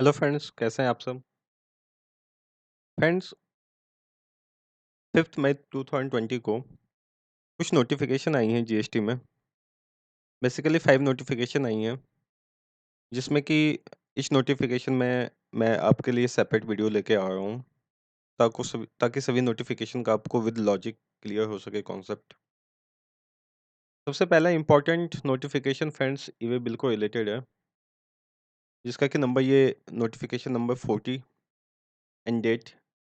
Hello friends, कैसे हैं आप सब? फ्रेंड्स, 5 मई 2020 को कुछ नोटिफिकेशन आई हैं जीएसटी में। बेसिकली 5 नोटिफिकेशन आई हैं, जिसमें कि इस नोटिफिकेशन में मैं आपके लिए सेपरेट वीडियो लेके आ रहा हूँ ताकि सभी नोटिफिकेशन का आपको विद लॉजिक क्लियर हो सके कॉन्सेप्ट। सबसे पहला important notification friends e-way bill को रिलेटेड है, जिसका कि नंबर ये नोटिफिकेशन नंबर 40 एंड डेट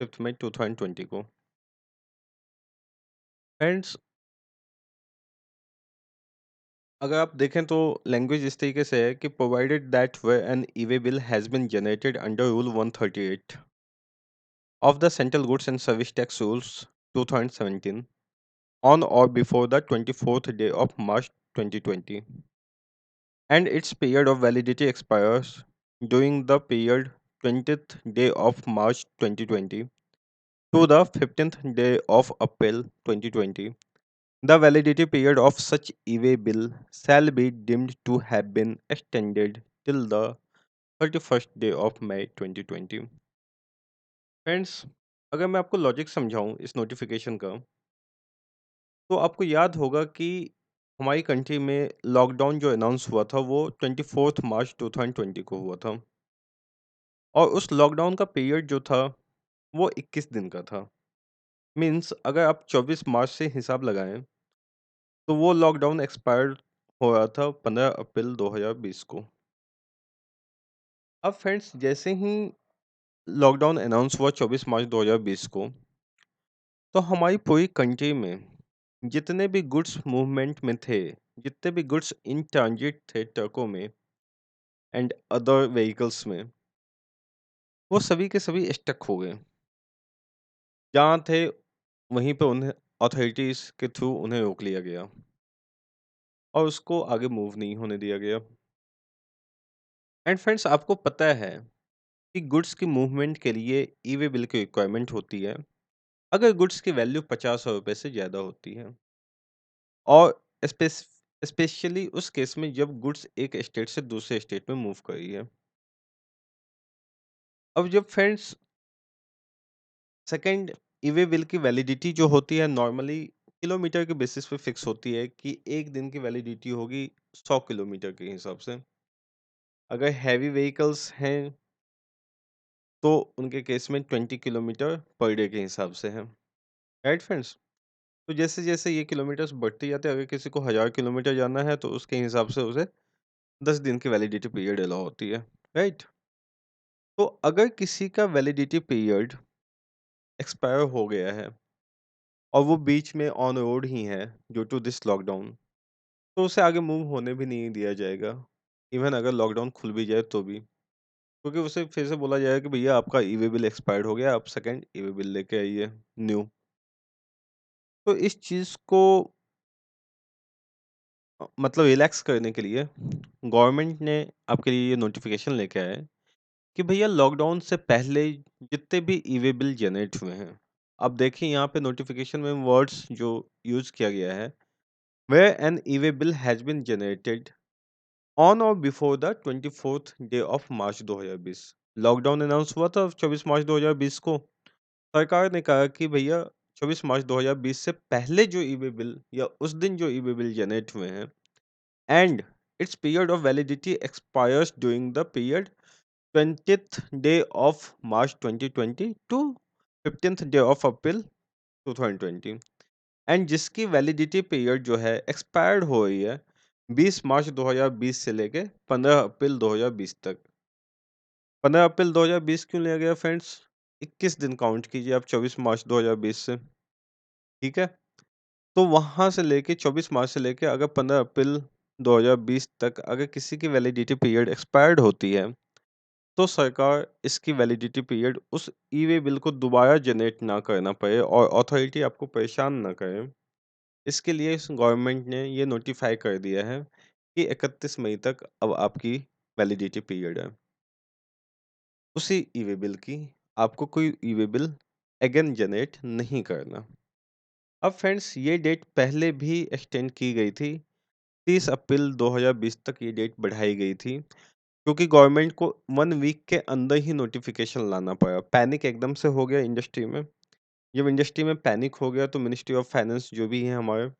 5 मई 2020 को। फ्रेंड्स, अगर आप देखें तो लैंग्वेज इस तरीके से है कि provided that where an e-way bill has been generated under rule 138 of the central goods and service tax rules 2017 on or before the 24th day of March 2020 and its period of validity expires during the period 20th day of March 2020 to the 15th day of April 2020. The validity period of such e-way bill shall be deemed to have been extended till the 31st day of May 2020. Friends, अगर मैं आपको logic समझाऊं इस notification का, तो आपको याद होगा कि हमारी कंट्री में लॉकडाउन जो अनाउंस हुआ था वो 24 मार्च 2020 को हुआ था। और उस लॉकडाउन का पीरियड जो था वो 21 दिन का था। मीन्स अगर आप 24 मार्च से हिसाब लगाएं तो वो लॉकडाउन एक्सपायर हो रहा था 15 अप्रैल 2020 को। अब फ्रेंड्स, जैसे ही लॉकडाउन अनाउंस हुआ 24 मार्च 2020 को, तो हमारी पूरी कंट्री में जितने भी गुड्स मूवमेंट में थे, जितने भी गुड्स इन ट्रांजिट थे ट्रकों में एंड अदर व्हीकल्स में, वो सभी के सभी स्टक हो गए। जहाँ थे वहीं पे उन्हें अथॉरिटीज़ के थ्रू उन्हें रोक लिया गया और उसको आगे मूव नहीं होने दिया गया। एंड फ्रेंड्स, आपको पता है कि गुड्स की मूवमेंट के लिए ई-वे बिल की रिक्वायरमेंट होती है अगर गुड्स की वैल्यू 50 रुपये से ज़्यादा होती है, और स्पेशली उस केस में जब गुड्स एक स्टेट से दूसरे स्टेट में मूव कर रही है। अब जब फ्रेंड्स सेकंड ई-वे बिल की वैलिडिटी जो होती है नॉर्मली किलोमीटर के बेसिस पे फिक्स होती है कि एक दिन की वैलिडिटी होगी 100 किलोमीटर के हिसाब से। अगर हैवी व्हीकल्स हैं तो उनके केस में 20 किलोमीटर पर डे के हिसाब से है। Right friends? तो जैसे जैसे ये किलोमीटर्स बढ़ते जाते हैं, अगर किसी को 1000 किलोमीटर जाना है तो उसके हिसाब से उसे 10 दिन की वैलिडिटी पीरियड अलाउ होती है। राइट? तो अगर किसी का वैलिडिटी पीरियड एक्सपायर हो गया है और वो बीच में ऑन रोड ही है ड्यू टू दिस लॉकडाउन, तो उसे आगे मूव होने भी नहीं दिया जाएगा। इवन अगर लॉकडाउन खुल भी जाए तो भी, क्योंकि उसे फिर से बोला जाएगा कि भैया आपका ई-वे बिल एक्सपायर्ड हो गया, आप सेकंड ई-वे बिल लेके आइए न्यू। तो इस चीज़ को मतलब रिलैक्स करने के लिए गवर्नमेंट ने आपके लिए ये नोटिफिकेशन लेके आया है कि भैया लॉकडाउन से पहले जितने भी ई-वे बिल जनरेट हुए हैं, अब देखिए यहाँ पे नोटिफिकेशन में वर्ड्स जो यूज किया गया है, where an e-way bill has been generated on or before the 24th day of March 2020। Lockdown announce हुआ था 24 मार्च 2020 को। सरकार ने कहा कि भैया 24 मार्च 2020 से पहले जो ई-वे बिल या उस दिन जो ई-वे बिल जनरेट हुए हैं and its period of validity expires during the period 20th day of March 2020 to 15th day of April 2020 and जिसकी वैलिडिटी पीरियड जो है एक्सपायर्ड हो रही है 20 मार्च 2020 से लेके 15 अप्रैल 2020 तक। 15 अप्रैल 2020 क्यों लिया गया फ्रेंड्स? 21 दिन काउंट कीजिए आप 24 मार्च 2020 से। ठीक है, तो वहां से लेके 24 मार्च से लेके अगर 15 अप्रैल 2020 तक अगर किसी की वैलिडिटी पीरियड एक्सपायर्ड होती है, तो सरकार इसकी वैलिडिटी पीरियड उस ई-वे बिल को दोबारा जनरेट ना करना पड़े और अथॉरिटी आपको परेशान ना करे। इसके लिए इस गवर्नमेंट ने ये नोटिफाई कर दिया है कि 31 मई तक अब आपकी वैलिडिटी पीरियड है उसी ई-वे बिल की। आपको कोई ई-वे बिल अगेन जनरेट नहीं करना। अब फ्रेंड्स, ये डेट पहले भी एक्सटेंड की गई थी, 30 अप्रैल 2020 तक ये डेट बढ़ाई गई थी। क्योंकि गवर्नमेंट को 1 वीक के अंदर ही नोटिफिकेशन लाना पड़ा। पैनिक एकदम से हो गया इंडस्ट्री में। जब इंडस्ट्री में पैनिक हो गया तो मिनिस्ट्री ऑफ फाइनेंस जो भी है हमारे,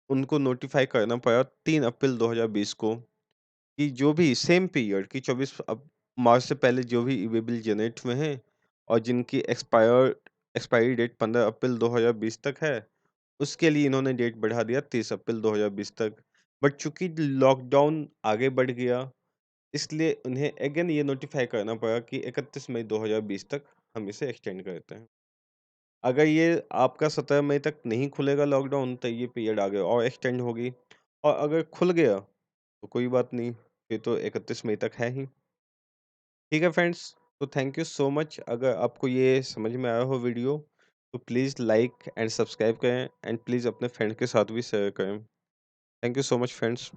उनको नोटिफाई करना पड़ा 3 अप्रैल 2020 को कि जो भी सेम पीरियड कि 24 मार्च से पहले जो भी ईवेबल जनरेट हुए हैं और जिनकी एक्सपायरी डेट 15 अप्रैल 2020 तक है, उसके लिए इन्होंने डेट बढ़ा दिया 30 अप्रैल 2020 तक। बट चूंकि लॉकडाउन आगे बढ़ गया, इसलिए उन्हें अगेन ये नोटिफाई करना पड़ा कि 31 मई 2020 तक हम इसे एक्सटेंड करते हैं। अगर ये आपका 17 मई तक नहीं खुलेगा लॉकडाउन तो ये पीरियड आगे और एक्सटेंड होगी, और अगर खुल गया तो कोई बात नहीं, फिर तो 31 मई तक है ही। ठीक है फ्रेंड्स, तो थैंक यू सो मच। अगर आपको ये समझ में आया हो वीडियो, तो प्लीज़ लाइक एंड सब्सक्राइब करें एंड प्लीज़ अपने फ्रेंड के साथ भी शेयर करें। Thank you so much friends.